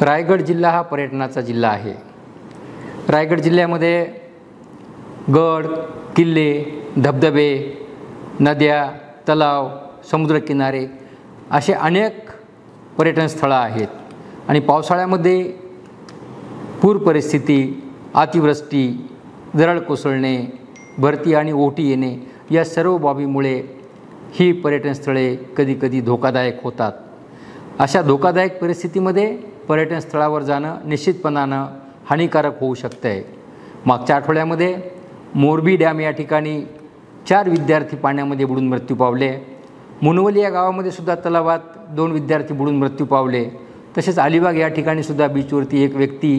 रायगड जिल्हा हा पर्यटनाचा जिल्हा आहे। रायगड जिल्ह्यामध्ये गड, किल्ले, धबधबे, नद्या, तलाव, समुद्रकिनारे असे अनेक पर्यटन स्थळं आहेत आणि पावसाळ्यामध्ये पूर परिस्थिती, अतिवृष्टी, दरड कोसळणे, भरती आणि ओहोटी येणे या सर्व बाबीमुळे ही पर्यटन स्थळे कधीकधी धोकादायक होतात। अशा धोकादायक परिस्थितीमध्ये पर्यटन स्थळावर जाणं निश्चितपणानं हानिकारक होऊ शकते। मागच्या आठवड्यामध्ये मोरबी डॅम या ठिकाणी 4 विद्यार्थी पाण्यामध्ये बुडून मृत्यू पावले। मुनवली या गावामध्ये सुद्धा तलावात 2 विद्यार्थी बुडून मृत्यू पावले। तसेच अलिबाग या ठिकाणी सुद्धा बीचवरती एक व्यक्ती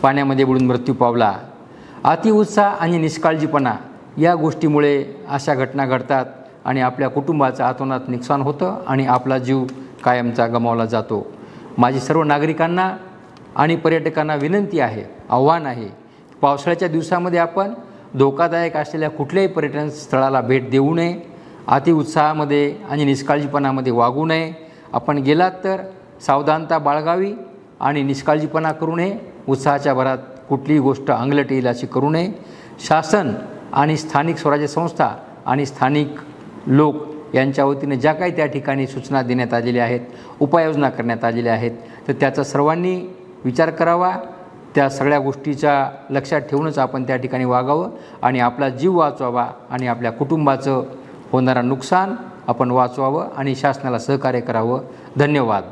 पाण्यामध्ये बुडून मृत्यू पावला। अतिउत्साह आणि निष्काळजीपणा या गोष्टीमुळे अशा घटना घडतात आणि आपल्या कुटुंबाचं अतोनात नुकसान होतं आणि आपला जीव कायमचा गमावला जातो। माझी सर्व नागरिकांना आणि पर्यटकांना विनंती आहे, आव्हान आहे, पावसाळ्याच्या दिवसामध्ये आपण धोकादायक असलेल्या कुठल्याही पर्यटन स्थळाला भेट देऊ नये, अतिउत्साहामध्ये आणि निष्काळजीपणामध्ये वागू नये। आपण गेलात तर सावधानता बाळगावी आणि निष्काळजीपणा करू नये। उत्साहाच्या भरात कुठलीही गोष्ट अंगलट येईल अशी करू नये। शासन आणि स्थानिक स्वराज्य संस्था आणि स्थानिक लोक यांच्या वतीने ज्या काही त्या ठिकाणी सूचना देण्यात आलेल्या आहेत, उपाययोजना करण्यात आलेल्या आहेत, तर त्याचा सर्वांनी विचार करावा। त्या सगळ्या गोष्टीचा लक्षात ठेवूनच आपण त्या ठिकाणी वागावं आणि आपला जीव वाचवावा आणि आपल्या कुटुंबाचं होणारं नुकसान आपण वाचवावं आणि शासनाला सहकार्य करावं। धन्यवाद।